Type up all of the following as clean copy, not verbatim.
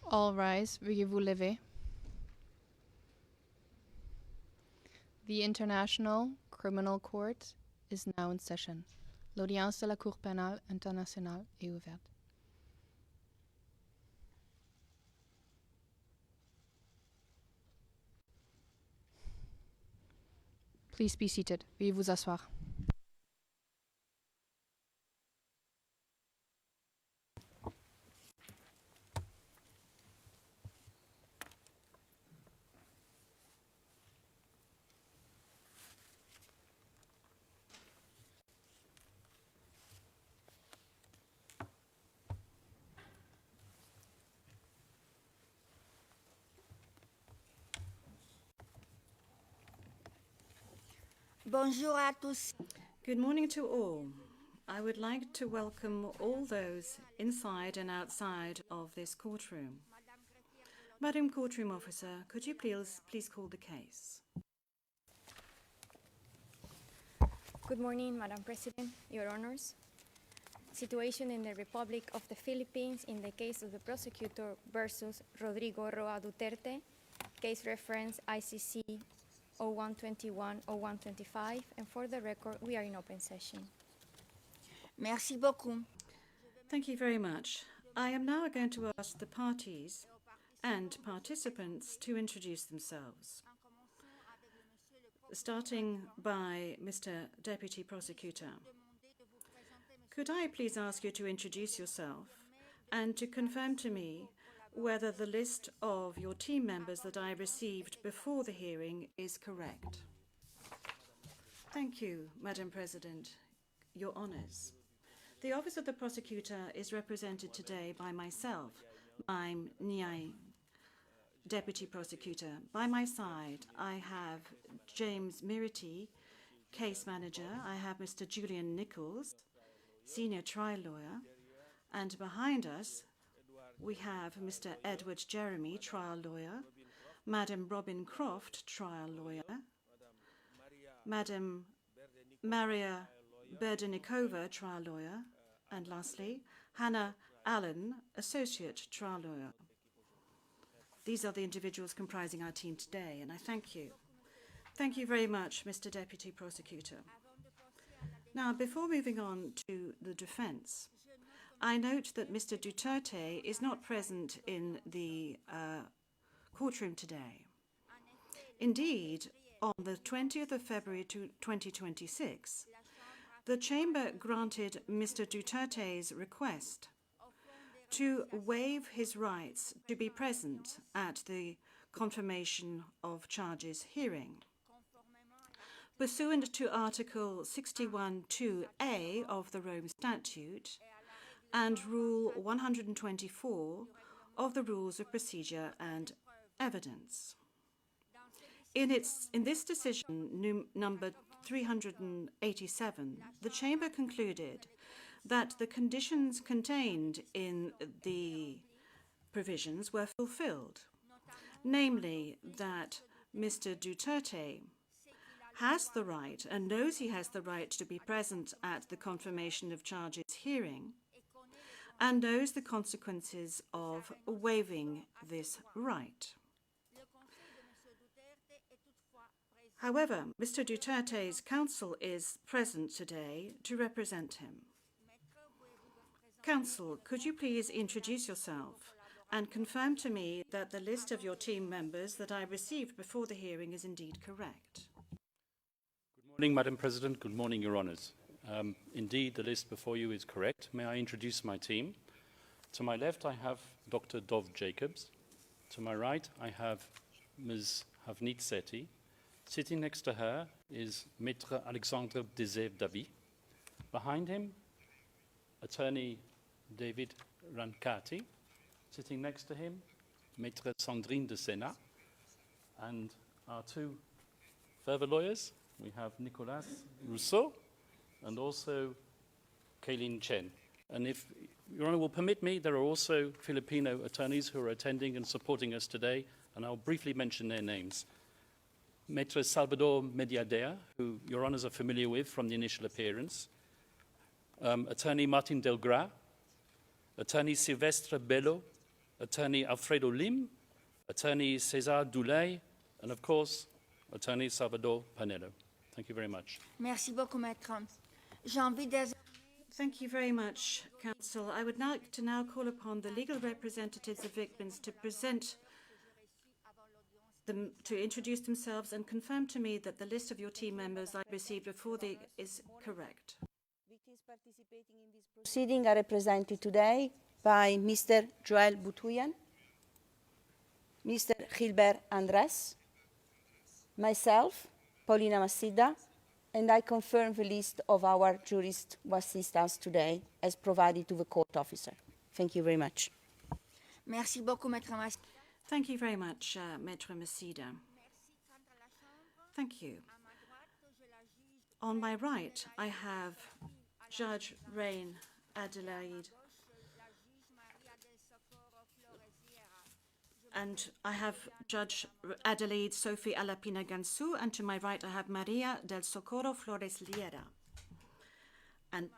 All rise, veuillez vous lever. The International Criminal Court is now in session. L'audience de la Cour pénale internationale est ouverte. Please be seated. Veuillez vous asseoir. Bonjour à tous. Good morning to all. I would like to welcome all those inside and outside of this courtroom. Madam Courtroom Officer, could you please call the case? Good morning, Madam President, Your Honors. Situation in the Republic of the Philippines in the case of the prosecutor versus Rodrigo Roa Duterte, case reference ICC 0121-0125, and for the record, we are in open session. Merci beaucoup. Thank you very much. I am now going to ask the parties and participants to introduce themselves. Starting by Mr. Deputy Prosecutor. Could I please ask you to introduce yourself and to confirm to me whether the list of your team members that I received before the hearing is correct? Thank you, Madam President. Your Honours. The Office of the Prosecutor is represented today by myself. I'm Nyai, Deputy Prosecutor. By my side, I have James Mirity, Case Manager. I have Mr. Julian Nichols, Senior Trial Lawyer. And behind us, we have Mr. Edward Jeremy, Trial Lawyer, Madam Robin Croft, Trial Lawyer, Madam Maria Berdenikova, Trial Lawyer, and lastly, Hannah Allen, Associate Trial Lawyer. These are the individuals comprising our team today, and I thank you. Thank you very much, Mr. Deputy Prosecutor. Now, before moving on to the defense, I note that Mr. Duterte is not present in the courtroom today. Indeed, on the 20th of February 2026, the Chamber granted Mr. Duterte's request to waive his rights to be present at the confirmation of charges hearing. Pursuant to Article 61(2)(a) of the Rome Statute and Rule 124 of the Rules of Procedure and Evidence. In this decision, number 387, the Chamber concluded that the conditions contained in the provisions were fulfilled, namely that Mr. Duterte has the right and knows he has the right to be present at the confirmation of charges hearing and knows the consequences of waiving this right. However, Mr. Duterte's counsel is present today to represent him. Counsel, could you please introduce yourself and confirm to me that the list of your team members that I received before the hearing is indeed correct? Good morning, Madam President. Good morning, Your Honours. Indeed, the list before you is correct. May I introduce my team? To my left, I have Dr. Dov Jacobs. To my right, I have Ms. Havnit Sethi. Sitting next to her is Maître Alexandre Dezev-Dabi. Behind him, Attorney David Rankati. Sitting next to him, Maître Sandrine de Sena. And our two further lawyers, we have Nicolas Rousseau and also Kaylin Chen. And if Your Honor will permit me, there are also Filipino attorneys who are attending and supporting us today, and I'll briefly mention their names. Maître Salvador Mediadea, who Your Honours are familiar with from the initial appearance, Attorney Martin Delgras, Attorney Silvestre Bello, Attorney Alfredo Lim, Attorney Cesar Doulay, and of course, Attorney Salvador Panedo. Thank you very much. Merci beaucoup, maître. J'ai envie de... Thank you very much, Counsel. I would like to now call upon the legal representatives of victims to introduce themselves and confirm to me that the list of your team members I received before is correct. Victims participating in this proceeding are represented today by Mr. Joel Butuyan, Mr. Gilbert Andres, myself, Paulina Masida, and I confirm the list of our jurists who assist us today as provided to the court officer. Thank you very much. Merci beaucoup, maître Mas. Thank you very much, Maître Masida. Thank you. On my right, I have Judge Rain Adelaide, and I have Judge Adelaide Sophie Alapina Gansu, and to my right I have Maria del Socorro Flores Liera. And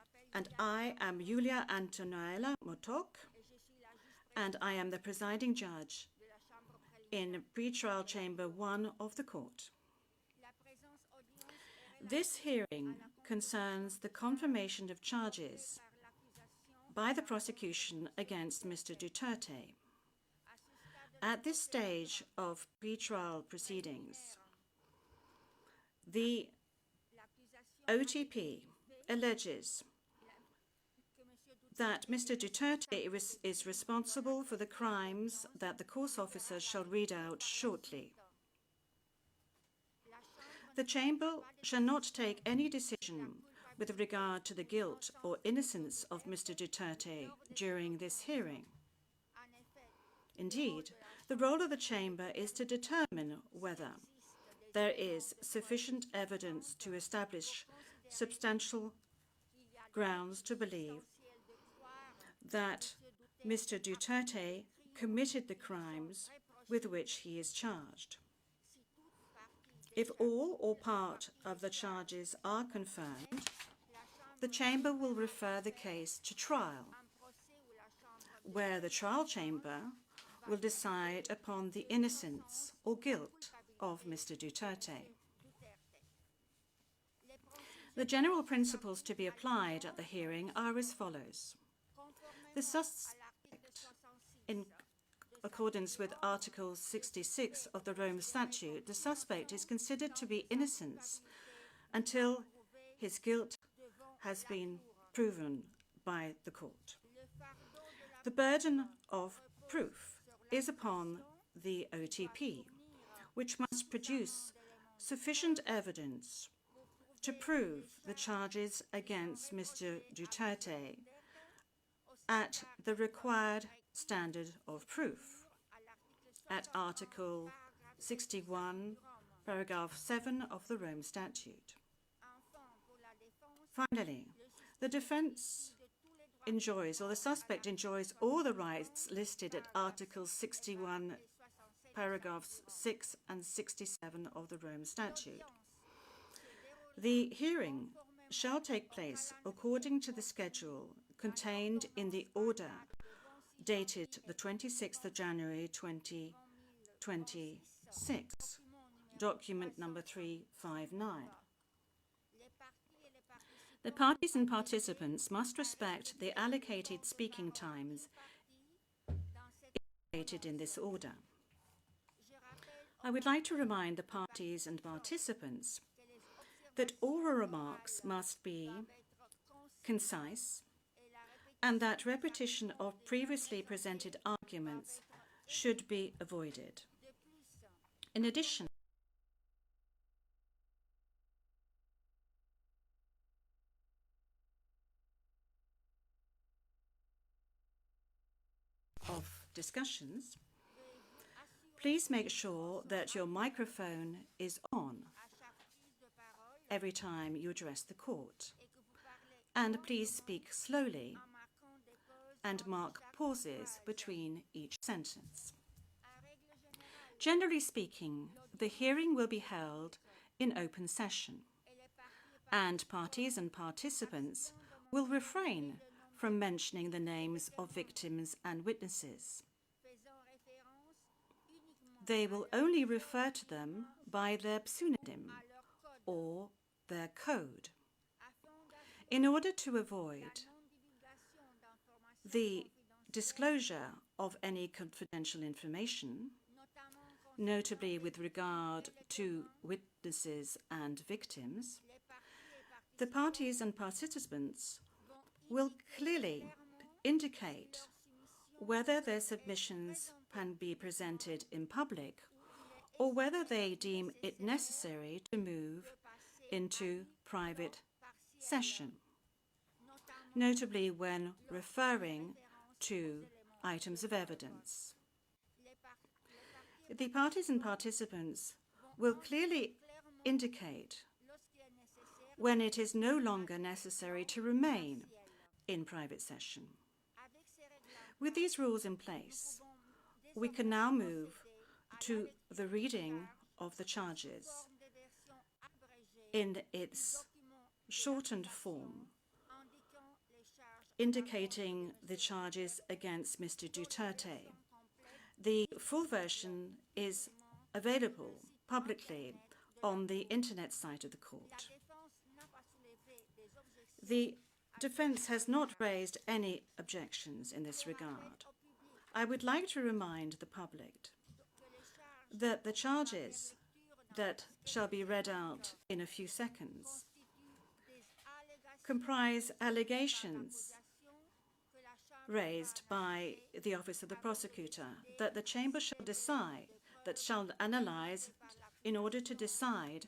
I am Julia Antonuela Motok, and I am the presiding judge in pretrial chamber 1 of the court. This hearing concerns the confirmation of charges by the prosecution against Mr. Duterte. At this stage of pretrial proceedings, the OTP alleges that Mr. Duterte is responsible for the crimes that the court officers shall read out shortly. The Chamber shall not take any decision with regard to the guilt or innocence of Mr. Duterte during this hearing. Indeed, the role of the Chamber is to determine whether there is sufficient evidence to establish substantial grounds to believe that Mr. Duterte committed the crimes with which he is charged. If all or part of the charges are confirmed, the Chamber will refer the case to trial, where the trial chamber will decide upon the innocence or guilt of Mr. Duterte. The general principles to be applied at the hearing are as follows. The suspect, in accordance with Article 66 of the Rome Statute, the suspect is considered to be innocent until his guilt has been proven by the court. The burden of proof is upon the OTP, which must produce sufficient evidence to prove the charges against Mr. Duterte at the required standard of proof, at Article 61, paragraph 7 of the Rome Statute. Finally, the defense enjoys, or the suspect enjoys, all the rights listed at Article 61, paragraphs 6 and 67 of the Rome Statute. The hearing shall take place according to the schedule contained in the order dated the 26th of January 2026, document number 359. The parties and participants must respect the allocated speaking times indicated in this order. I would like to remind the parties and participants that oral remarks must be concise and that repetition of previously presented arguments should be avoided. In addition, of discussions, please make sure that your microphone is on every time you address the court. And please speak slowly and mark pauses between each sentence. Generally speaking, the hearing will be held in open session, and parties and participants will refrain from mentioning the names of victims and witnesses. they will only refer to them by their pseudonym or their code. In order to avoid the disclosure of any confidential information, notably with regard to witnesses and victims, the parties and participants will clearly indicate whether their submissions can be presented in public or whether they deem it necessary to move into private session, notably when referring to items of evidence. The parties and participants will clearly indicate when it is no longer necessary to remain in private session. With these rules in place, we can now move to the reading of the charges in its shortened form, indicating the charges against Mr. Duterte. The full version is available publicly on the internet site of the court. The defense has not raised any objections in this regard. I would like to remind the public that the charges that shall be read out in a few seconds comprise allegations raised by the Office of the Prosecutor that the Chamber shall decide, that shall analyze in order to decide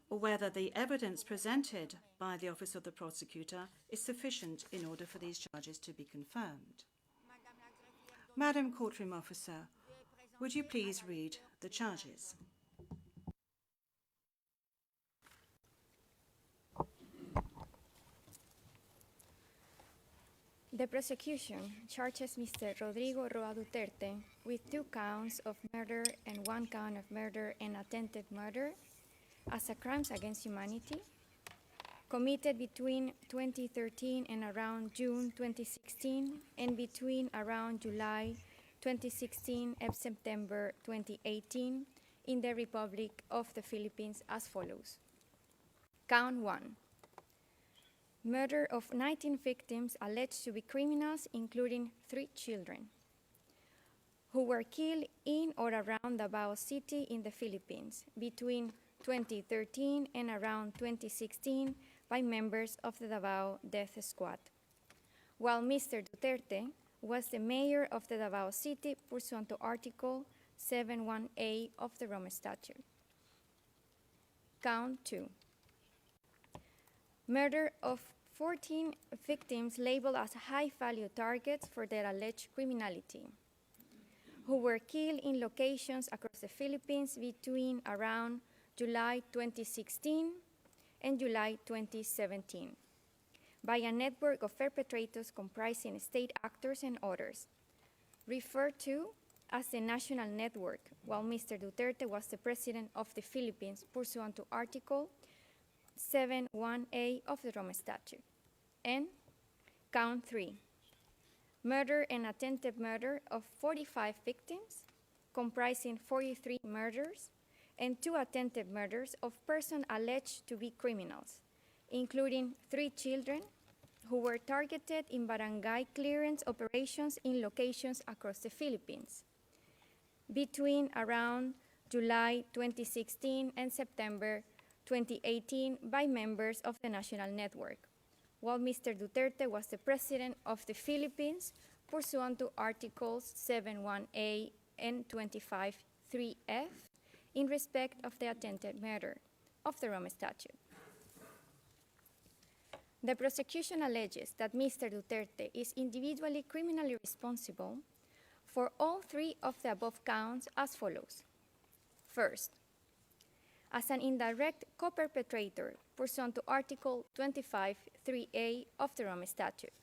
whether the evidence presented by the Office of the Prosecutor is sufficient in order for these charges to be confirmed. Madam Courtroom Officer, would you please read the charges? The prosecution charges Mr. Rodrigo Roa Duterte with 2 counts of murder and 1 count of murder and attempted murder as a crimes against humanity committed between 2013 and around June 2016 and between around July 2016 and September 2018 in the Republic of the Philippines as follows. Count 1. Murder of 19 victims alleged to be criminals, including 3 children, who were killed in or around Davao City in the Philippines between 2013 and around 2016 by members of the Davao Death Squad, while Mr. Duterte was the mayor of the Davao City pursuant to Article 71A of the Rome Statute. Count 2. Murder of 14 victims labeled as high-value targets for their alleged criminality, who were killed in locations across the Philippines between around July 2016 and July 2017 by a network of perpetrators comprising state actors and others, referred to as the National Network, while Mr. Duterte was the president of the Philippines pursuant to Article 71A of the Rome Statute. And count 3. Murder and attempted murder of 45 victims, comprising 43 murders and 2 attempted murders of persons alleged to be criminals, including 3 children who were targeted in barangay clearance operations in locations across the Philippines between around July 2016 and September 2018 by members of the National Network, while Mr. Duterte was the president of the Philippines pursuant to Articles 71A and 25(3)(f in respect of the attempted murder of the Rome Statute. The prosecution alleges that Mr. Duterte is individually criminally responsible for all 3 of the above counts as follows. First, as an indirect co-perpetrator pursuant to Article 25(3)(a of the Rome Statute.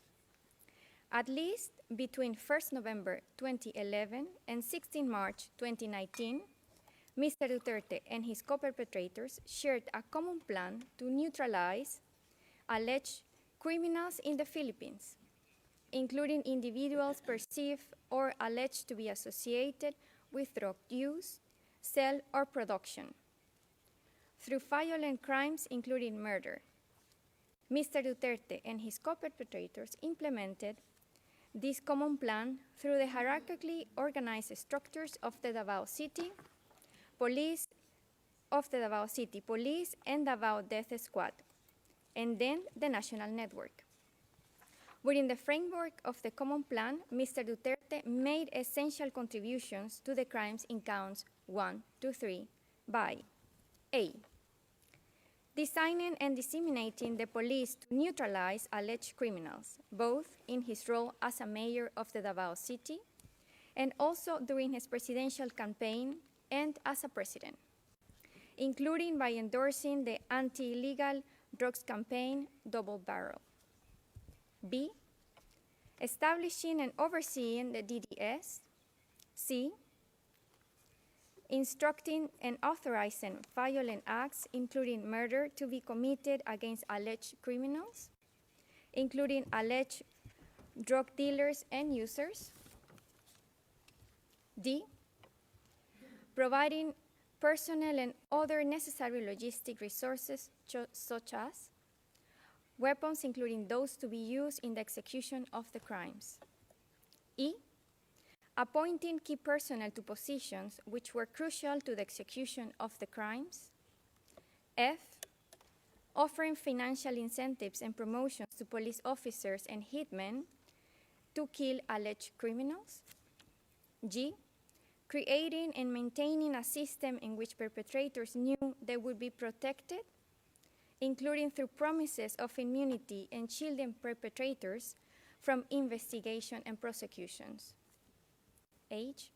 At least between 1st November 2011 and 16 March 2019, Mr. Duterte and his co-perpetrators shared a common plan to neutralize alleged criminals in the Philippines, including individuals perceived or alleged to be associated with drug use, sale, or production through violent crimes, including murder. Mr. Duterte and his co-perpetrators implemented this common plan through the hierarchically organized structures of the Davao City Police, Police and Davao Death Squad, and then the national network. Within the framework of the common plan, Mr. Duterte made essential contributions to the crimes in counts 1 to 3 by A. Designing and disseminating the police to neutralize alleged criminals, both in his role as a mayor of the Davao City and also during his presidential campaign and as a president, including by endorsing the anti-illegal drugs campaign Double Barrel. B. Establishing and overseeing the DDS. C. Instructing and authorizing violent acts, including murder, to be committed against alleged criminals, including alleged drug dealers and users. D. Providing personnel and other necessary logistic resources, such as weapons, including those to be used in the execution of the crimes. E. Appointing key personnel to positions which were crucial to the execution of the crimes. F. Offering financial incentives and promotions to police officers and hitmen to kill alleged criminals. G. Creating and maintaining a system in which perpetrators knew they would be protected, including through promises of immunity and shielding perpetrators from investigation and prosecutions. H.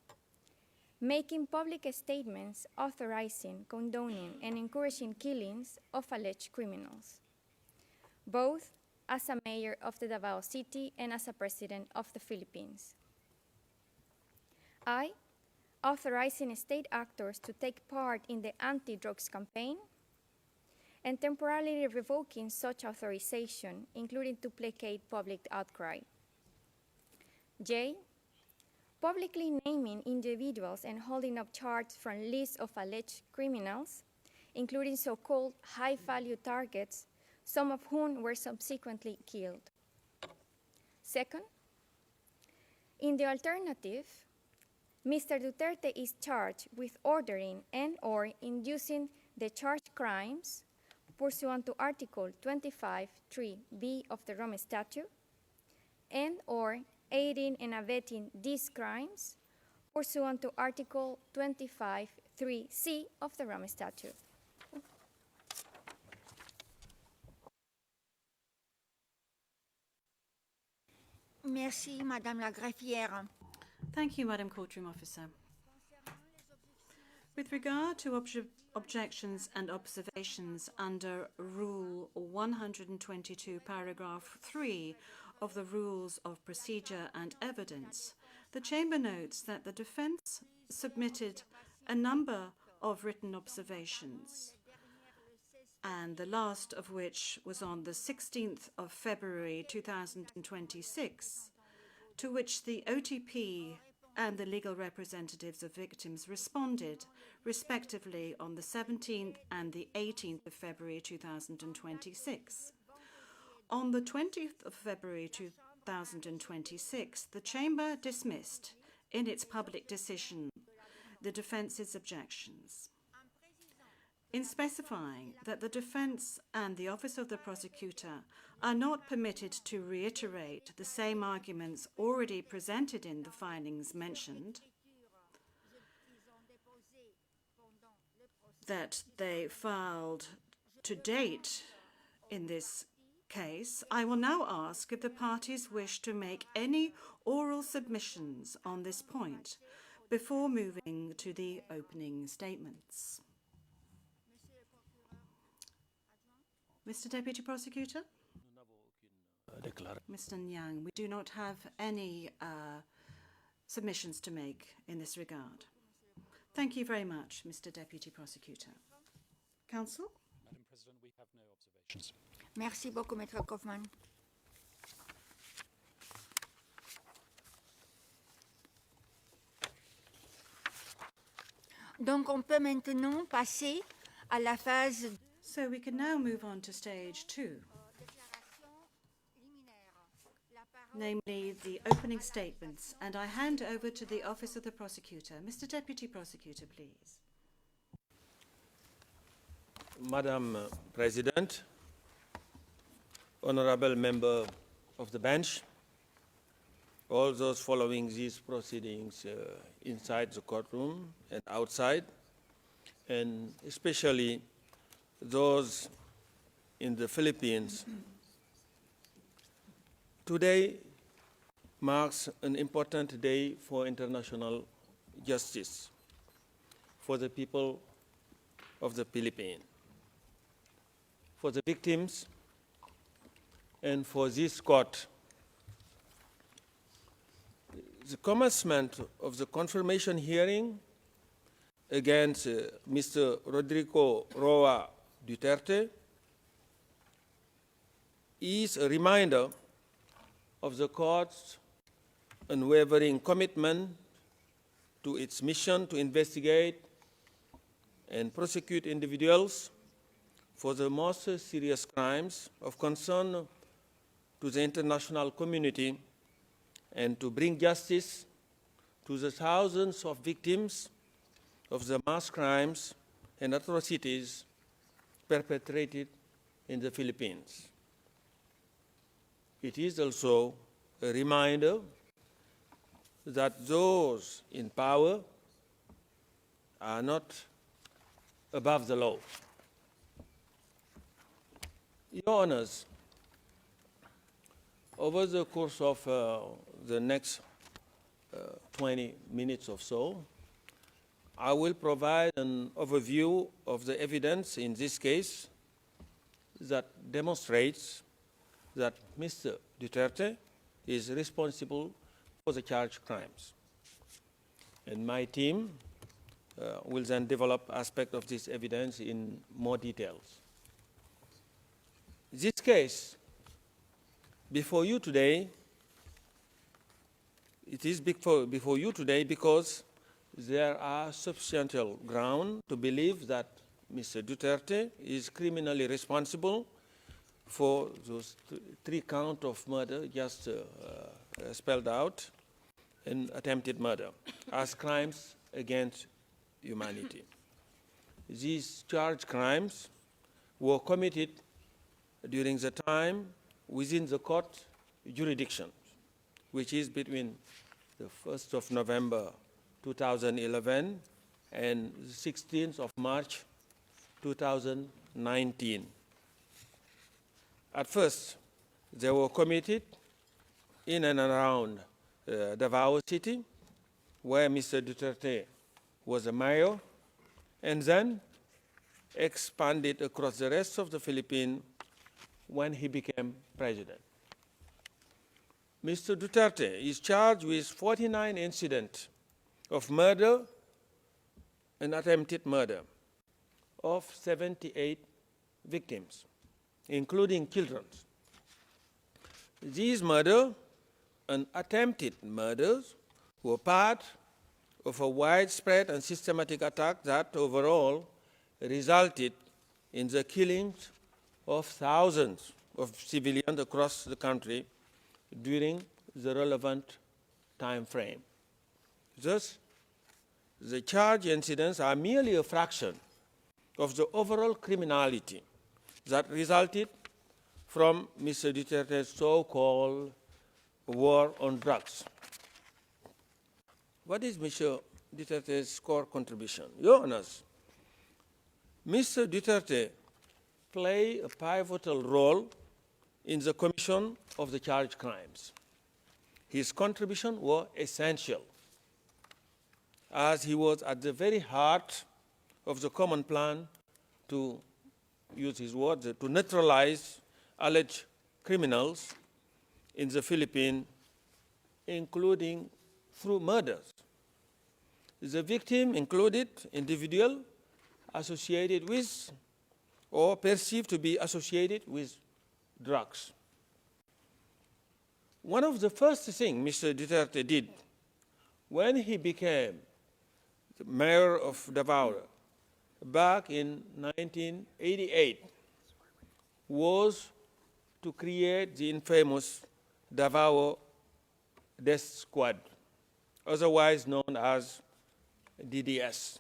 Making public statements authorizing, condoning, and encouraging killings of alleged criminals, both as a mayor of the Davao City and as a president of the Philippines. I. Authorizing state actors to take part in the anti-drugs campaign and temporarily revoking such authorization, including to placate public outcry. J. Publicly naming individuals and holding up charts from lists of alleged criminals, including so-called high-value targets, some of whom were subsequently killed. Second, in the alternative, Mr. Duterte is charged with ordering and/or inducing the charged crimes pursuant to Article 25(3)(b) of the Rome Statute, and/or aiding and abetting these crimes pursuant to Article 25(3)(c) of the Rome Statute. Merci, Madame la greffière. Thank you, Madam Courtroom Officer. With regard to objections and observations under Rule 122, paragraph 3 of the Rules of Procedure and Evidence, the Chamber notes that the defense submitted a number of written observations, and the last of which was on the 16th of February 2026, to which the OTP and the legal representatives of victims responded, respectively, on the 17th and the 18th of February 2026. On the 20th of February 2026, the Chamber dismissed, in its public decision, the defense's objections. In specifying that the defense and the Office of the Prosecutor are not permitted to reiterate the same arguments already presented in the filings mentioned, that they filed to date in this case, I will now ask if the parties wish to make any oral submissions on this point before moving to the opening statements. Mr. Deputy Prosecutor? Mr. Nyang, we do not have any submissions to make in this regard. Thank you very much, Mr. Deputy Prosecutor. Counsel? Madam President, we have no observations. Merci beaucoup, Maître Kaufmann. Donc on peut maintenant passer à la phase So we can now move on to stage 2, namely the opening statements, and I hand over to the Office of the Prosecutor. Mr. Deputy Prosecutor, please. Madam President, honorable member of the bench, all those following these proceedings inside the courtroom and outside, and especially those in the Philippines. Today marks an important day for international justice for the people of the Philippines, for the victims, and for this court. The commencement of the confirmation hearing against Mr. Rodrigo Roa Duterte is a reminder of the court's unwavering commitment to its mission to investigate and prosecute individuals for the most serious crimes of concern to the international community and to bring justice to the thousands of victims of the mass crimes and atrocities perpetrated in the Philippines. It is also a reminder that those in power are not above the law. Your Honors, over the course of the next 20 minutes or so, I will provide an overview of the evidence in this case that demonstrates that Mr. Duterte is responsible for the charged crimes. And my team will then develop aspects of this evidence in more details. This case before you today, it is before you today because there are substantial ground to believe that Mr. Duterte is criminally responsible for those 3 counts of murder just spelled out and attempted murder as crimes against humanity. These charged crimes were committed during the time within the court jurisdiction, which is between the 1st of November 2011 and the 16th of March 2019. At first, they were committed in and around Davao City, where Mr. Duterte was a mayor, and then expanded across the rest of the Philippines when he became president. Mr. Duterte is charged with 49 incidents of murder and attempted murder of 78 victims, including children. These murders and attempted murders were part of a widespread and systematic attack that overall resulted in the killings of thousands of civilians across the country during the relevant time frame. Thus, the charged incidents are merely a fraction of the overall criminality that resulted from Mr. Duterte's so-called war on drugs. What is Mr. Duterte's core contribution? Your Honors, Mr. Duterte played a pivotal role in the commission of the charged crimes. His contribution was essential, as he was at the very heart of the common plan to use his words, to neutralize alleged criminals in the Philippines, including through murders. The victim included individuals associated with or perceived to be associated with drugs. One of the first things Mr. Duterte did when he became the mayor of Davao, back in 1988, was to create the infamous Davao Death Squad, otherwise known as DDS.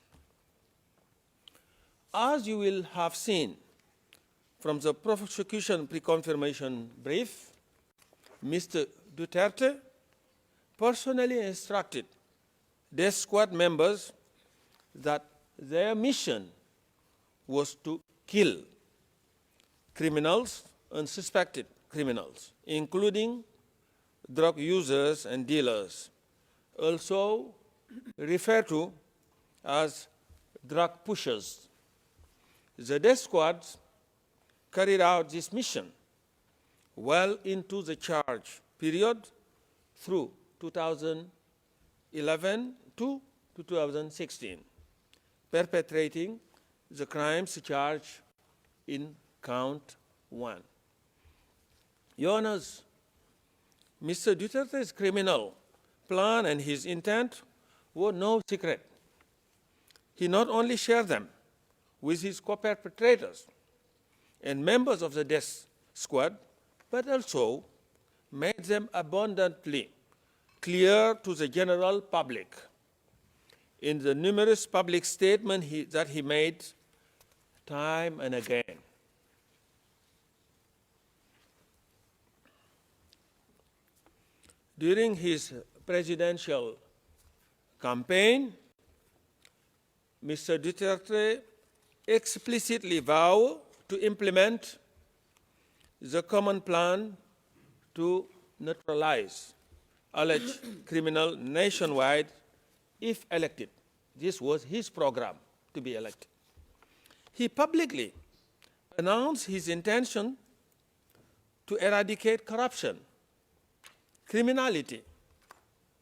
As you will have seen from the prosecution pre-confirmation brief, Mr. Duterte personally instructed Death Squad members that their mission was to kill criminals and suspected criminals, including drug users and dealers, also referred to as drug pushers. The death squads carried out this mission well into the charge period through 2011 to 2016, perpetrating the crimes charged in count 1. Your Honors, Mr. Duterte's criminal plan and his intent were no secret. He not only shared them with his co-perpetrators and members of the death squad, but also made them abundantly clear to the general public in the numerous public statements that he made time and again. During his presidential campaign, Mr. Duterte explicitly vowed to implement the common plan to neutralize alleged criminal nationwide if elected. This was his program to be elected. He publicly announced his intention to eradicate corruption, criminality,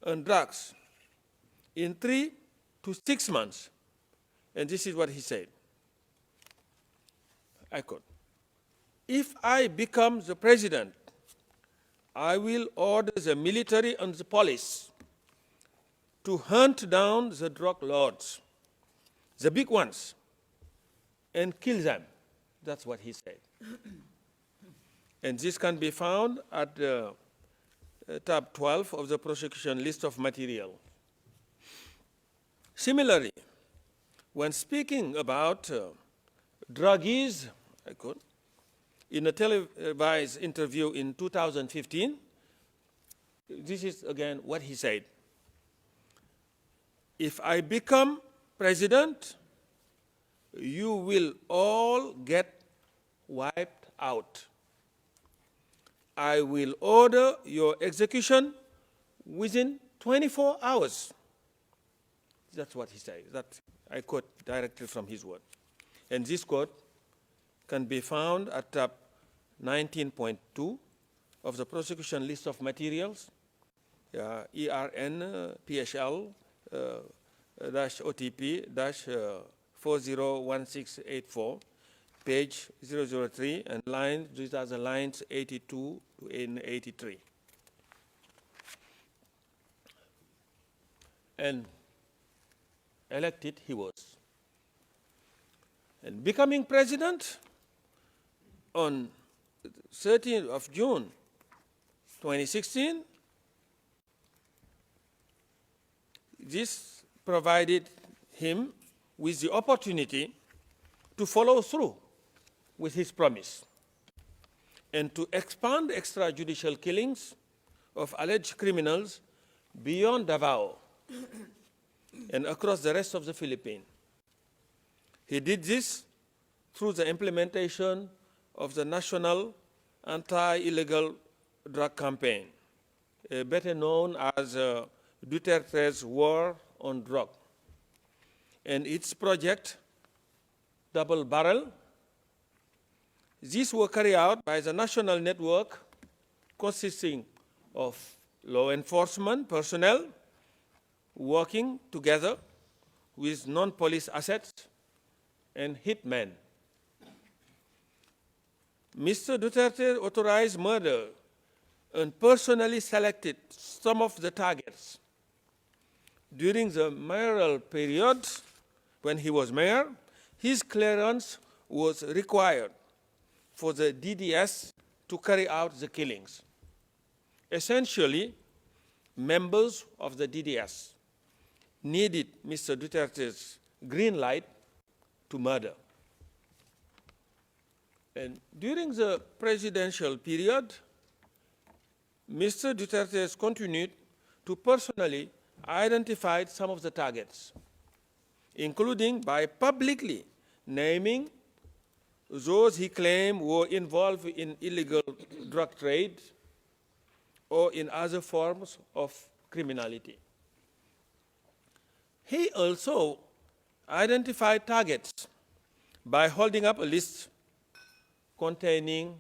and drugs in 3 to 6 months. And this is what he said. I quote, "If I become the president, I will order the military and the police to hunt down the drug lords, the big ones, and kill them." That's what he said. And this can be found at tab 12 of the prosecution list of material. Similarly, when speaking about druggies, I quote, in a televised interview in 2015, this is again what he said. "If I become president, you will all get wiped out. I will order your execution within 24 hours. That's what he said. That I quote directly from his word. And this quote can be found at tab 19.2 of the prosecution list of materials, ERN PHL OTP 401684, page 003, and these are the lines 82 to 83. And elected he was. And becoming president on 13th of June 2016, this provided him with the opportunity to follow through with his promise and to expand extrajudicial killings of alleged criminals beyond Davao and across the rest of the Philippines. He did this through the implementation of the National Anti-Illegal Drug Campaign, better known as Duterte's War on Drug, and its project, Double Barrel. These were carried out by the national network consisting of law enforcement personnel working together with non-police assets and hitmen. Mr. Duterte authorized murder and personally selected some of the targets during the mayoral period, when he was mayor, his clearance was required for the DDS to carry out the killings. Essentially, members of the DDS needed Mr. Duterte's green light to murder. And during the presidential period, Mr. Duterte has continued to personally identify some of the targets, including by publicly naming those he claimed were involved in illegal drug trade or in other forms of criminality. He also identified targets by holding up a list containing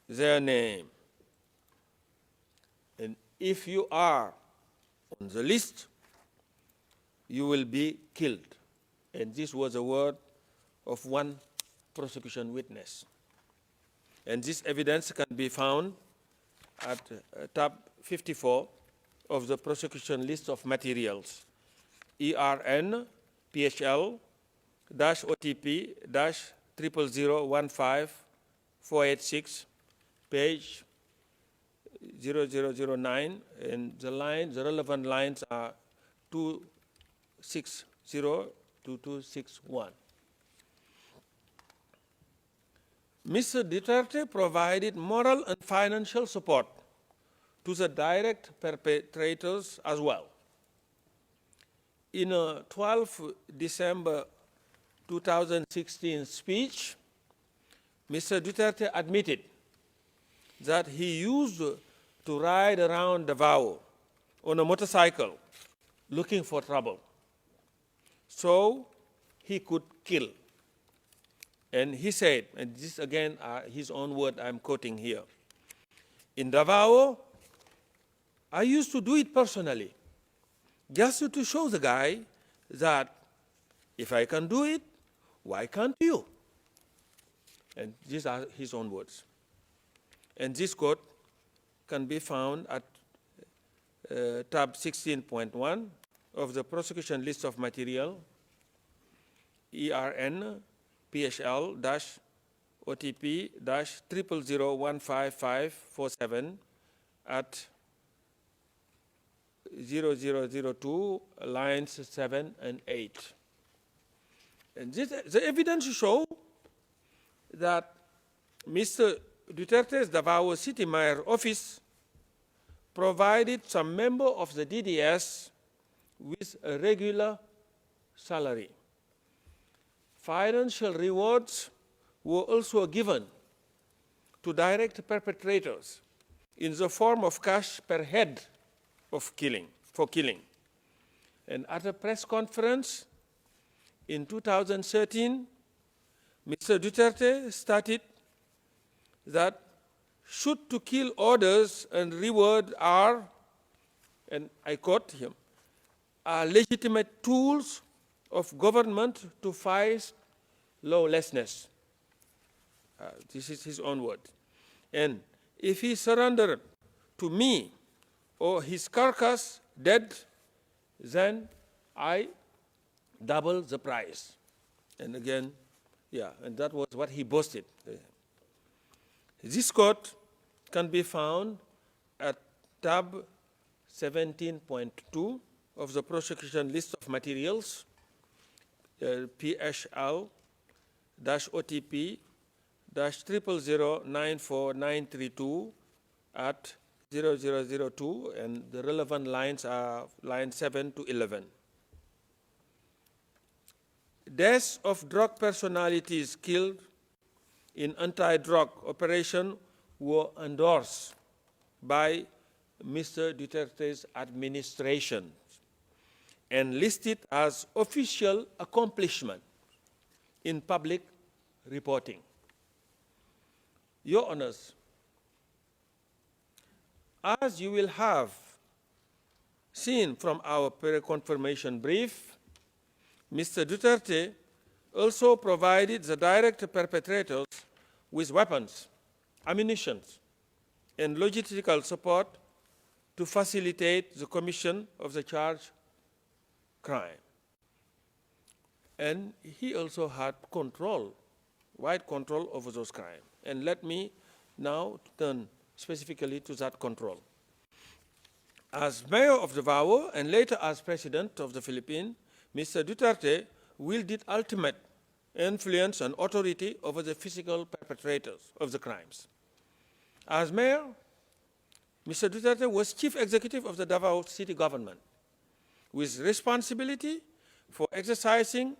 their name. And if you are on the list, you will be killed. And this was a word of one prosecution witness. And this evidence can be found at tab 54 of the prosecution list of materials, ERN PHL OTP 00015 page 0009, and the relevant lines are 260 to 261. Mr. Duterte provided moral and financial support to the direct perpetrators as well. In a 12 December 2016 speech, Mr. Duterte admitted that he used to ride around Davao on a motorcycle looking for trouble, so he could kill. And he said, and this again his own word I'm quoting here, in Davao, I used to do it personally, just to show the guy that if I can do it, why can't you? And these are his own words. And this quote can be found at tab 16.1 of the prosecution list of material, ERN PHL OTP 0001547 at 0002 lines 7 and 8. And the evidence show that Mr. Duterte's Davao City Mayor office provided some member of the DDS with a regular salary. Financial rewards were also given to direct perpetrators in the form of cash per head of for killing. And at a press conference in 2013, Mr. Duterte stated that shoot to kill orders and reward are, and I quote him, are legitimate tools of government to fight lawlessness. This is his own word. And if he surrendered to me or his carcass dead, then I double the price. And again, yeah, and that was what he boasted. This quote can be found at tab 17.2 of the prosecution list of materials, PHL OTP 000094932 at 0002, and the relevant lines are lines 7 to 11. Deaths of drug personalities killed in anti-drug operation were endorsed by Mr. Duterte's administration and listed as official accomplishment in public reporting. Your Honors, as you will have seen from our confirmation brief, Mr. Duterte also provided the direct perpetrators with weapons, ammunition, and logistical support to facilitate the commission of the charged crime. And he also had control, wide control over those crimes. And let me now turn specifically to that control. As mayor of Davao and later as president of the Philippines, Mr. Duterte wielded ultimate influence and authority over the physical perpetrators of the crimes. As mayor, Mr. Duterte was chief executive of the Davao city government, with responsibility for exercising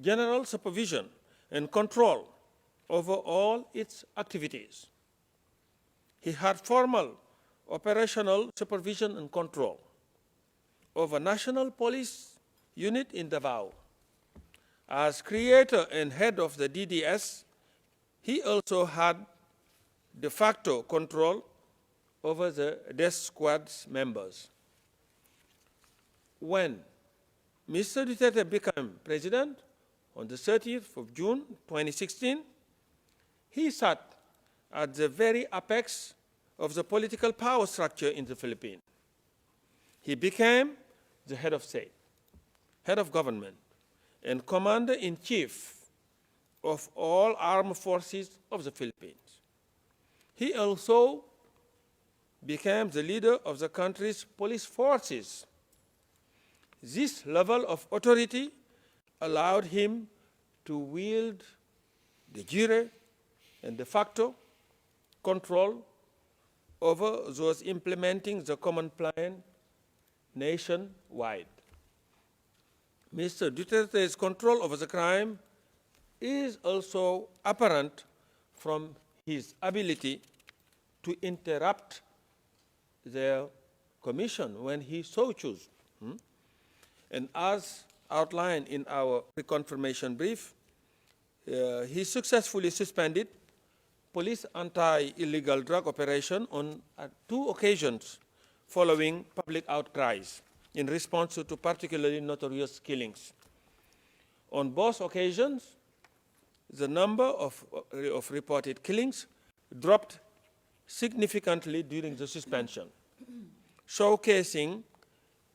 general supervision and control over all its activities. He had formal operational supervision and control over National Police Unit in Davao. As creator and head of the DDS, he also had de facto control over the death squad's members. When Mr. Duterte became president on the 30th of June 2016, he sat at the very apex of the political power structure in the Philippines. He became the head of state, head of government, and commander-in-chief of all armed forces of the Philippines. He also became the leader of the country's police forces. This level of authority allowed him to wield de jure and de facto control over those implementing the common plan nationwide. Mr. Duterte's control over the crime is also apparent from his ability to interrupt their commission when he so chooses. And as outlined in our reconfirmation brief, he successfully suspended police anti-illegal drug operation on 2 occasions following public outcries in response to particularly notorious killings. On both occasions, the number of reported killings dropped significantly during the suspension, showcasing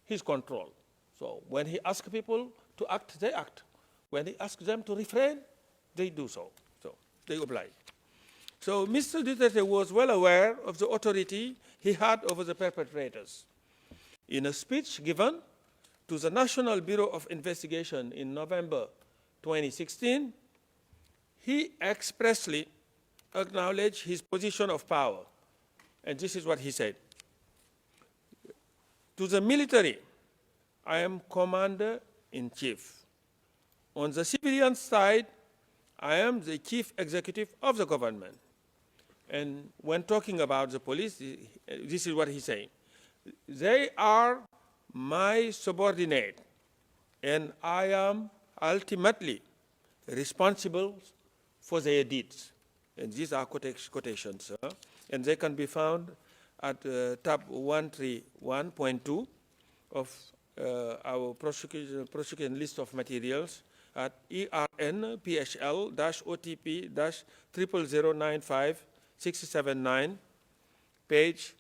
his control. So when he asks people to act, they act. When he asks them to refrain, they do so. So they oblige. So Mr. Duterte was well aware of the authority he had over the perpetrators. In a speech given to the National Bureau of Investigation in November 2016, he expressly acknowledged his position of power. And this is what he said. To the military, I am commander-in-chief. On the civilian side, I am the chief executive of the government. And when talking about the police, this is what he's saying. They are my subordinate, and I am ultimately responsible for their deeds. And these are quotations, and they can be found at tab 131.2 of our prosecution list of materials at ERN PHL-OTP-00095-679, page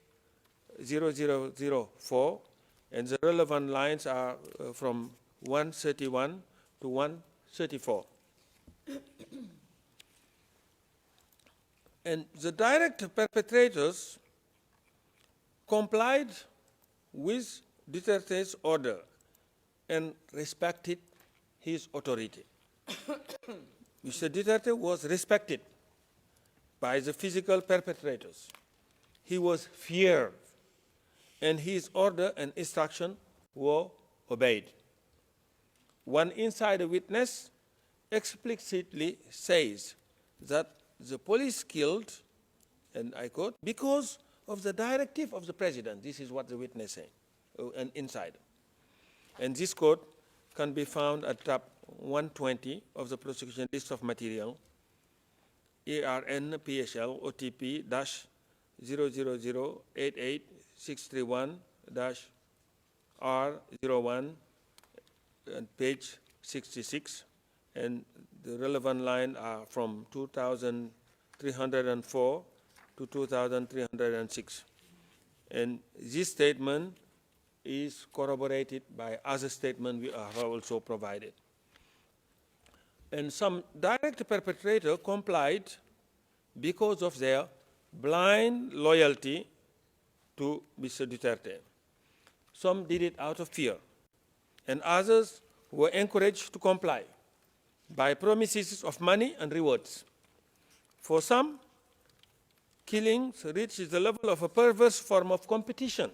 0004, and the relevant lines are from 131 to 134. And the direct perpetrators complied with Duterte's order and respected his authority. Mr. Duterte was respected by the physical perpetrators. He was feared, and his order and instruction were obeyed. One insider witness explicitly says that the police killed, and I quote, because of the directive of the president. This is what the witness said, an insider. And this quote can be found at tab 120 of the prosecution list of material, ERN PHL OTP -00088-631-R01 and page 66, and the relevant line are from 2304 to 2306. And this statement is corroborated by other statements we have also provided. And some direct perpetrators complied because of their blind loyalty to Mr. Duterte. Some did it out of fear, and others were encouraged to comply by promises of money and rewards. For some, killings reached the level of a perverse form of competition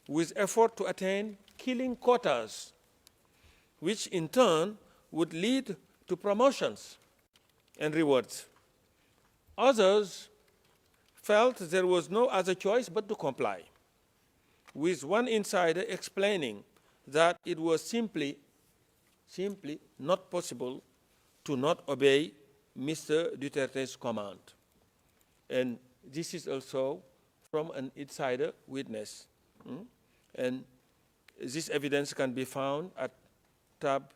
with effort to attain killing quotas, which in turn would lead to promotions and rewards. Others felt there was no other choice but to comply, with one insider explaining that it was simply not possible to not obey Mr. Duterte's command. And this is also from an insider witness. And this evidence can be found at tab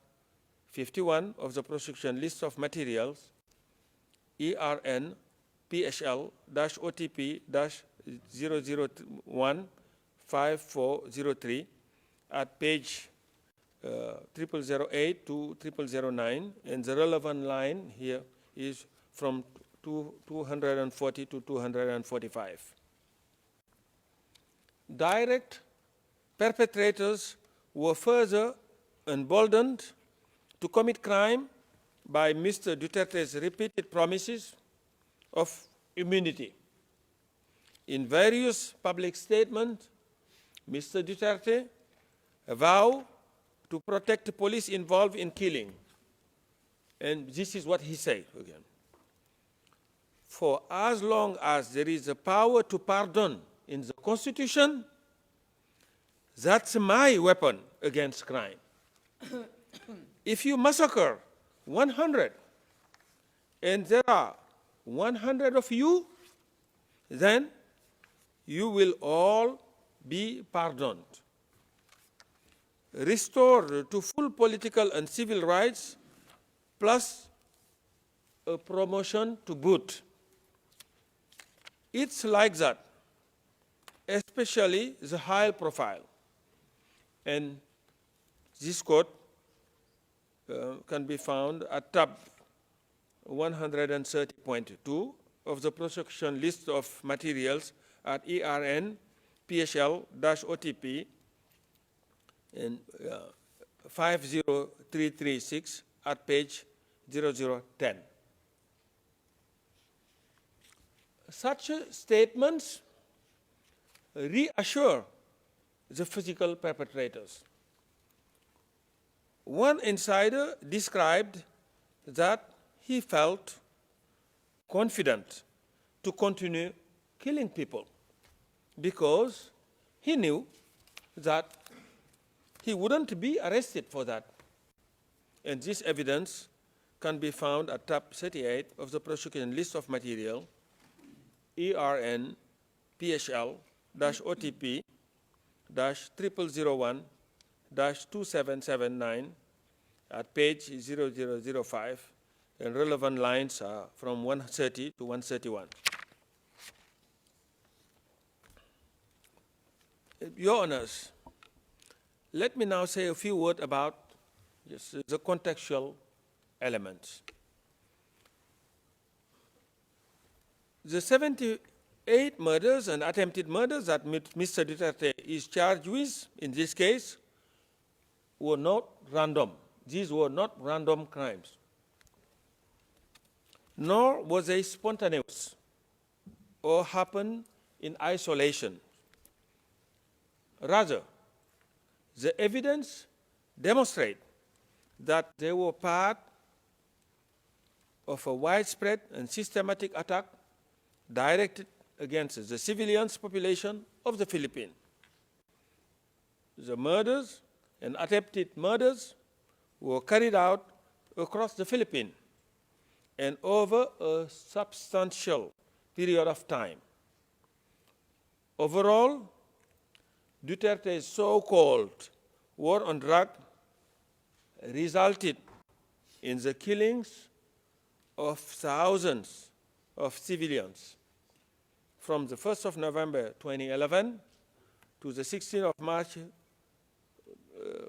51 of the prosecution list of materials, ERN PHL-OTP-001-5403 at page 0008 to 0009, and the relevant line here is from 240 to 245. Direct perpetrators were further emboldened to commit crime by Mr. Duterte's repeated promises of immunity. In various public statements, Mr. Duterte vowed to protect the police involved in killing. And this is what he said again. For as long as there is a power to pardon in the Constitution, that's my weapon against crime. If you massacre 100 and there are 100 of you, then you will all be pardoned. Restore to full political and civil rights, plus a promotion to boot. It's like that, especially the high profile. And this quote can be found at tab 130.2 of the prosecution list of materials at ERN PHL-OTP and 50336 at page 0010. Such statements reassure the physical perpetrators. One insider described that he felt confident to continue killing people because he knew that he wouldn't be arrested for that. And this evidence can be found at tab 38 of the prosecution list of material, ERN PHL-OTP-0001-2779 at page 0005, and relevant lines are from 130 to 131. Your Honors, let me now say a few words about the contextual elements. The 78 murders and attempted murders that Mr. Duterte is charged with in this case were not random. These were not random crimes. Nor was they spontaneous or happened in isolation. Rather, the evidence demonstrates that they were part of a widespread and systematic attack directed against the civilian population of the Philippines. The murders and attempted murders were carried out across the Philippines and over a substantial period of time. Overall, Duterte's so-called war on drugs resulted in the killings of thousands of civilians from the 1st of November 2011 to the 16th of March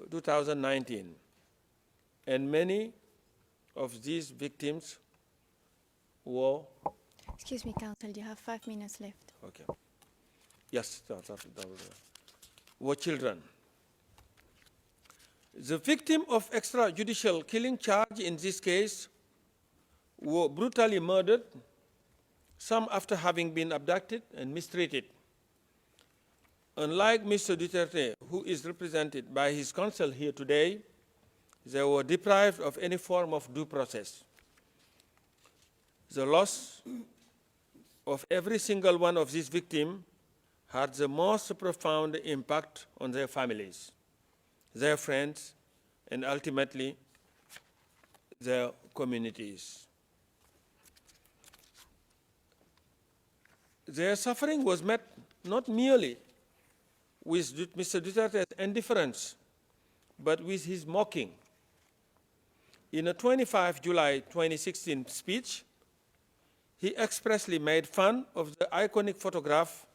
2019, and many of these victims were... Excuse me, counsel, you have 5 minutes left. Okay. Yes, were children. The victim of extrajudicial killing charge in this case were brutally murdered, some after having been abducted and mistreated. Unlike Mr. Duterte, who is represented by his counsel here today, they were deprived of any form of due process. The loss of every single one of these victims had the most profound impact on their families, their friends, and ultimately their communities. Their suffering was met not merely with Mr. Duterte's indifference, but with his mocking. In a 25 July 2016 speech, he expressly made fun of the iconic photograph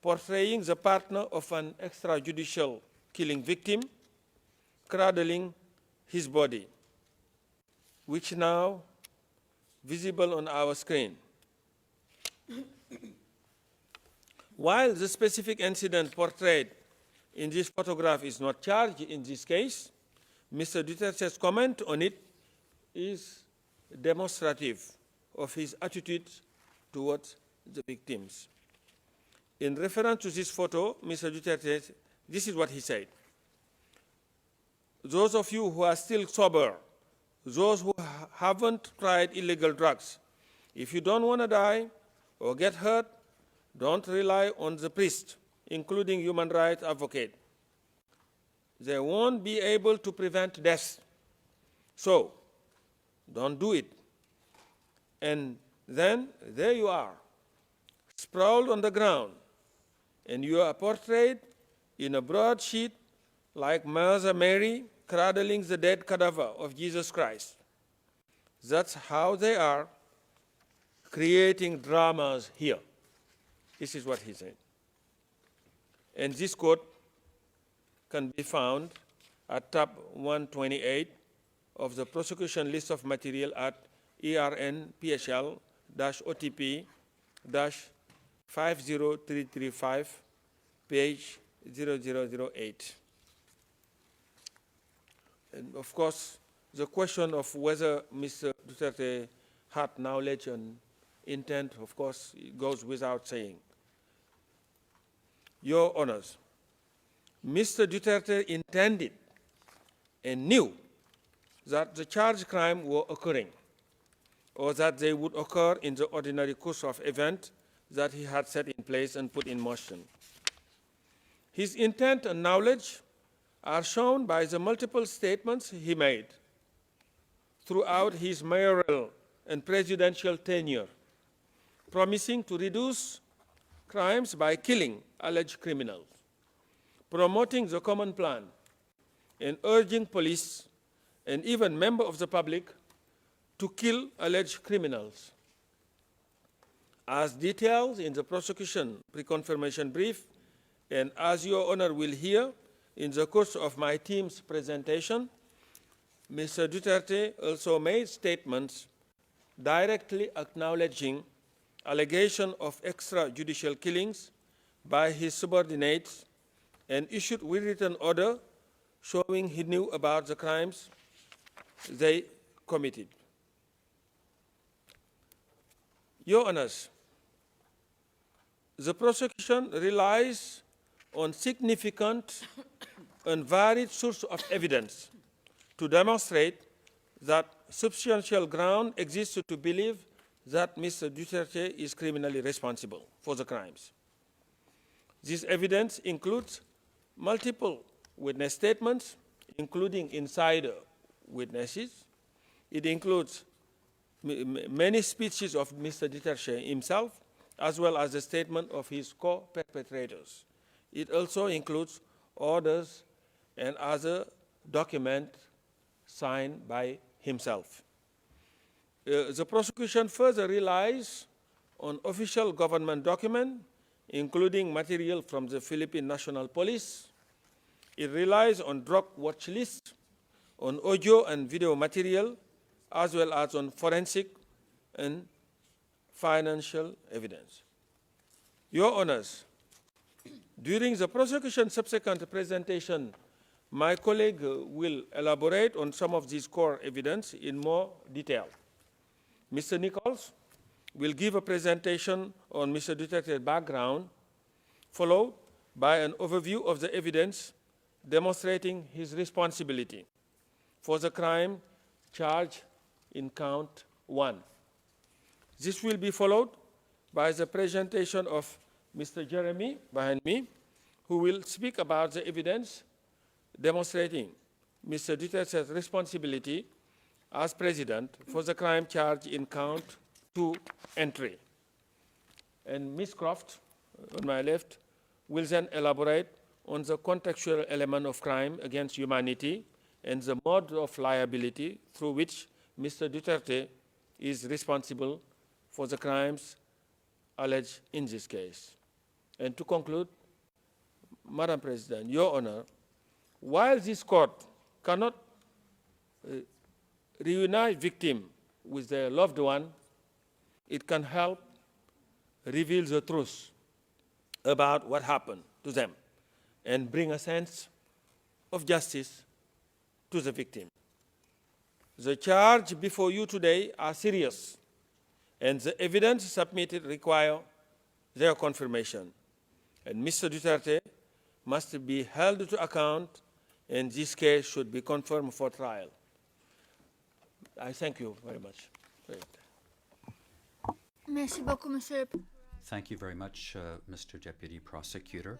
portraying the partner of an extrajudicial killing victim cradling his body, which now visible on our screen. While the specific incident portrayed in this photograph is not charged in this case, Mr. Duterte's comment on it is demonstrative of his attitude towards the victims. In reference to this photo, Mr. Duterte, this is what he said. Those of you who are still sober, those who haven't tried illegal drugs, if you don't want to die or get hurt, don't rely on the priest, including human rights advocate. They won't be able to prevent death. So, don't do it. And then, there you are, sprawled on the ground, and you are portrayed in a broadsheet like Mother Mary cradling the dead cadaver of Jesus Christ. That's how they are creating dramas here. This is what he said. And this quote can be found at tab 128 of the prosecution list of material at ERN-PHL-OTP-50335, page 0008. And of course, the question of whether Mr. Duterte had knowledge and intent, of course, it goes without saying. Your Honors, Mr. Duterte intended and knew that the charged crime were occurring, or that they would occur in the ordinary course of events that he had set in place and put in motion. His intent and knowledge are shown by the multiple statements he made throughout his mayoral and presidential tenure, promising to reduce crimes by killing alleged criminals, promoting the common plan, and urging police and even members of the public to kill alleged criminals. As detailed in the prosecution pre-confirmation brief, and as Your Honor will hear in the course of my team's presentation, Mr. Duterte also made statements directly acknowledging allegation of extrajudicial killings by his subordinates and issued a written order showing he knew about the crimes they committed. Your Honors, the prosecution relies on significant and varied sources of evidence to demonstrate that substantial ground exists to believe that Mr. Duterte is criminally responsible for the crimes. This evidence includes multiple witness statements, including insider witnesses. It includes many speeches of Mr. Duterte himself, as well as the statement of his co-perpetrators. It also includes orders and other documents signed by himself. The prosecution further relies on official government documents, including material from the Philippine National Police, It relies on drug watch lists, on audio and video material, as well as on forensic and financial evidence. Your Honors, during the prosecution's subsequent presentation, my colleague will elaborate on some of these core evidence in more detail. Mr. Nichols will give a presentation on Mr. Duterte's background, followed by an overview of the evidence demonstrating his responsibility for the crime charged in count 1. This will be followed by the presentation of Mr. Jeremy behind me, who will speak about the evidence demonstrating Mr. Duterte's responsibility as President for the crime charged in count 2 entry. And Ms. Croft, on my left, will then elaborate on the contextual element of crime against humanity and the mode of liability through which Mr. Duterte is responsible for the crimes alleged in this case. And to conclude, Madam President, Your Honor, while this court cannot reunite victims with their loved one, it can help reveal the truth about what happened to them and bring a sense of justice to the victim. The charges before you today are serious, and the evidence submitted require their confirmation. And Mr. Duterte must be held to account, and this case should be confirmed for trial. I thank you very much. Merci beaucoup, Monsieur. Thank you very much, Mr. Deputy Prosecutor.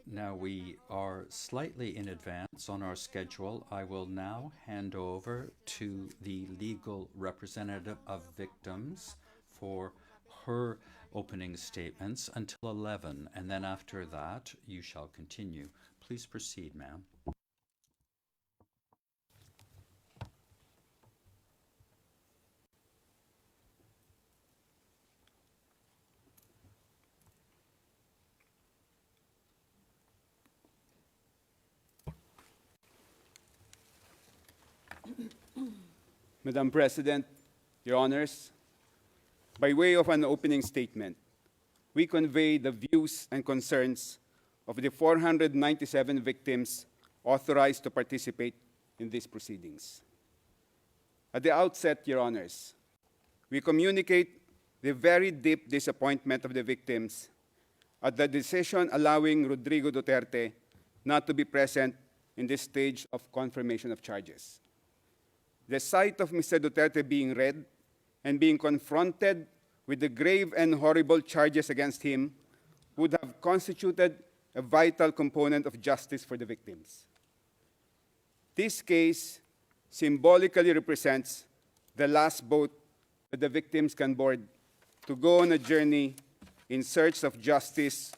Now we are slightly in advance on our schedule. I will now hand over to the legal representative of victims for her opening statements until 11, and then after that you shall continue. Please proceed, ma'am. Madam President, Your Honors, by way of an opening statement, we convey the views and concerns of the 497 victims authorized to participate in these proceedings. At the outset, Your Honors, we communicate the very deep disappointment of the victims at the decision allowing Rodrigo Duterte not to be present in this stage of confirmation of charges. The sight of Mr. Duterte being read and being confronted with the grave and horrible charges against him would have constituted a vital component of justice for the victims. This case symbolically represents the last boat that the victims can board to go on a journey in search of justice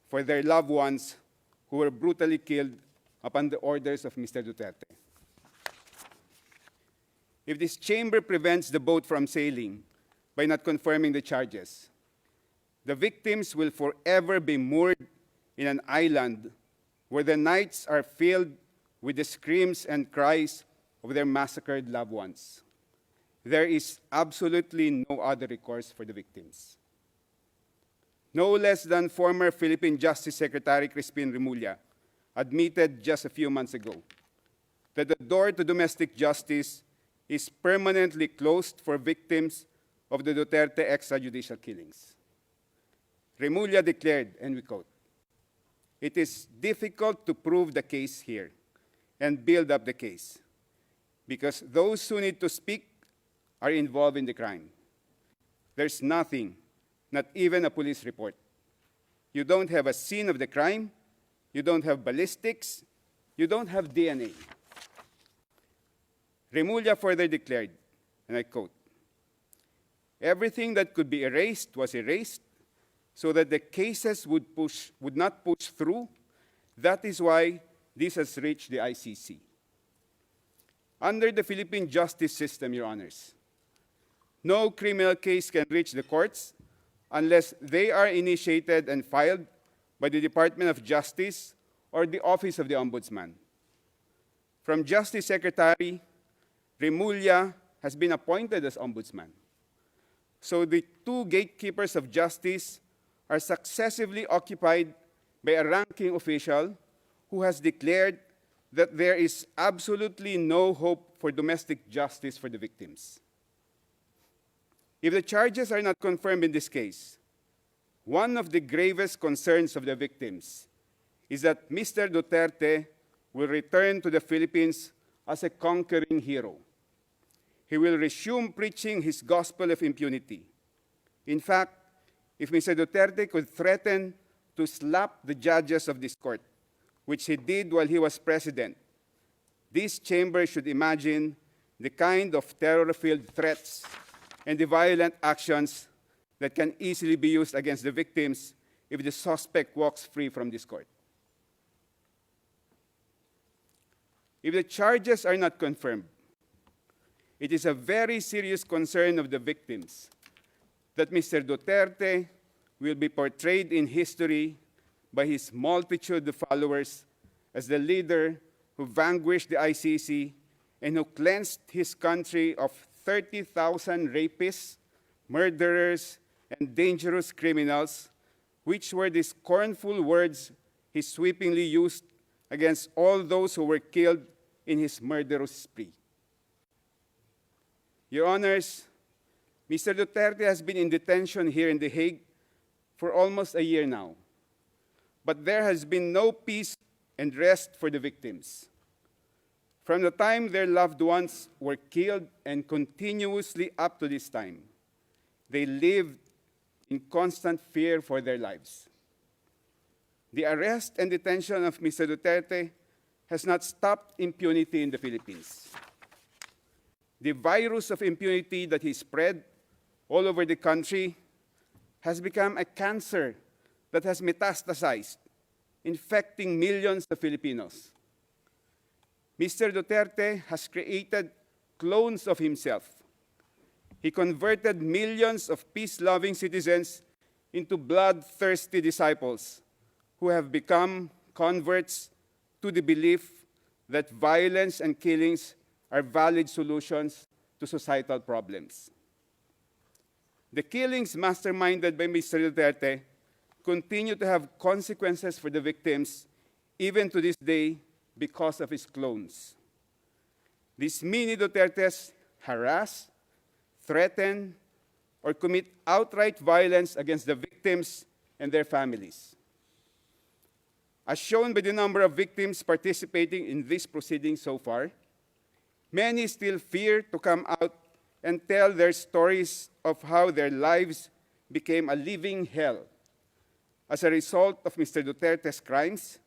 for their loved ones who were brutally killed upon the orders of Mr. Duterte. If this chamber prevents the boat from sailing by not confirming the charges, the victims will forever be moored in an island where the nights are filled with the screams and cries of their massacred loved ones. There is absolutely no other recourse for the victims. No less than former Philippine Justice Secretary Crispin Remulla admitted just a few months ago that the door to domestic justice is permanently closed for victims of the Duterte extrajudicial killings. Remulla declared, and we quote, "It is difficult to prove the case here and build up the case because those who need to speak are involved in the crime. There's nothing, not even a police report. You don't have a scene of the crime, you don't have ballistics, you don't have DNA. Remulla further declared, and I quote, "Everything that could be erased was erased so that the cases would not push through. That is why this has reached the ICC. Under the Philippine justice system, Your Honors, no criminal case can reach the courts unless they are initiated and filed by the Department of Justice or the Office of the Ombudsman. From Justice Secretary, Remulla has been appointed as Ombudsman. So the two gatekeepers of justice are successively occupied by a ranking official who has declared that there is absolutely no hope for domestic justice for the victims. If the charges are not confirmed in this case, one of the gravest concerns of the victims is that Mr. Duterte will return to the Philippines as a conquering hero. He will resume preaching his gospel of impunity. In fact, if Mr. Duterte could threaten to slap the judges of this court, which he did while he was president, this chamber should imagine the kind of terror-filled threats and the violent actions that can easily be used against the victims if the suspect walks free from this court. If the charges are not confirmed, it is a very serious concern of the victims that Mr. Duterte will be portrayed in history by his multitude of followers as the leader who vanquished the ICC and who cleansed his country of 30,000 rapists, murderers, and dangerous criminals, which were the scornful words he sweepingly used against all those who were killed in his murderous spree. Your Honors, Mr. Duterte has been in detention here in The Hague for almost a year now, but there has been no peace and rest for the victims. From the time their loved ones were killed and continuously up to this time, they lived in constant fear for their lives. The arrest and detention of Mr. Duterte has not stopped impunity in the Philippines. The virus of impunity that he spread all over the country has become a cancer that has metastasized, infecting millions of Filipinos. Mr. Duterte has created clones of himself. He converted millions of peace-loving citizens into bloodthirsty disciples who have become converts to the belief that violence and killings are valid solutions to societal problems. The killings masterminded by Mr. Duterte continue to have consequences for the victims even to this day because of his clones. These mini Dutertes harass, threaten, or commit outright violence against the victims and their families. As shown by the number of victims participating in this proceeding so far, many still fear to come out and tell their stories of how their lives became a living hell as a result of Mr. Duterte's crimes,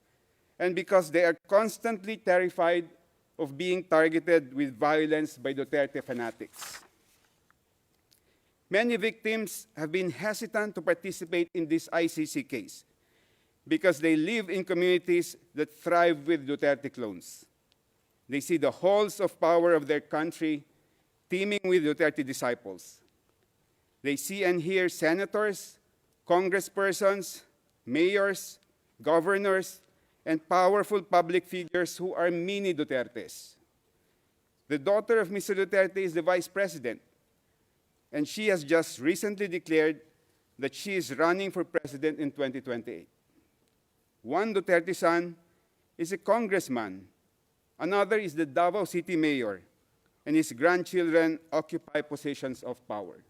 and because they are constantly terrified of being targeted with violence by Duterte fanatics. Many victims have been hesitant to participate in this ICC case because they live in communities that thrive with Duterte clones. They see the halls of power of their country teeming with Duterte disciples. They see and hear senators, congresspersons, mayors, governors, and powerful public figures who are mini Dutertes. The daughter of Mr. Duterte is the vice president, and she has just recently declared that she is running for president in 2028. One Duterte son is a congressman. Another is the Davao City mayor, and his grandchildren occupy positions of power.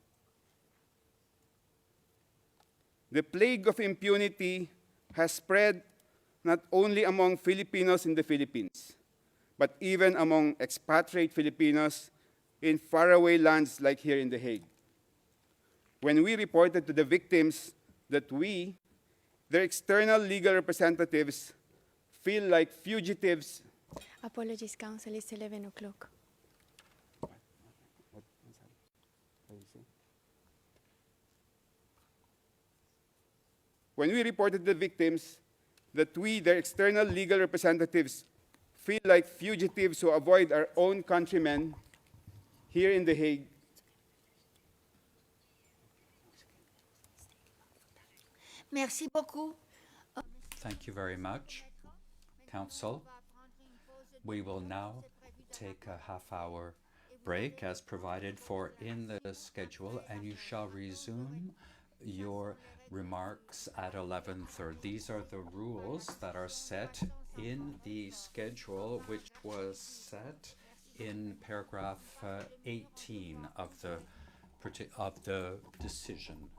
The plague of impunity has spread not only among Filipinos in the Philippines, but even among expatriate Filipinos in faraway lands like here in The Hague. When we reported to the victims that we, their external legal representatives, feel like fugitives. Apologies, counsel, it's 11 o'clock. When we reported to the victims that we, their external legal representatives, feel like fugitives who avoid our own countrymen here in The Hague, Merci beaucoup. Thank you very much, Council. We will now take a half-hour break as provided for in the schedule, and you shall resume your remarks at 11:30. These are the rules that are set in the schedule, which was set in paragraph 18 of the decision.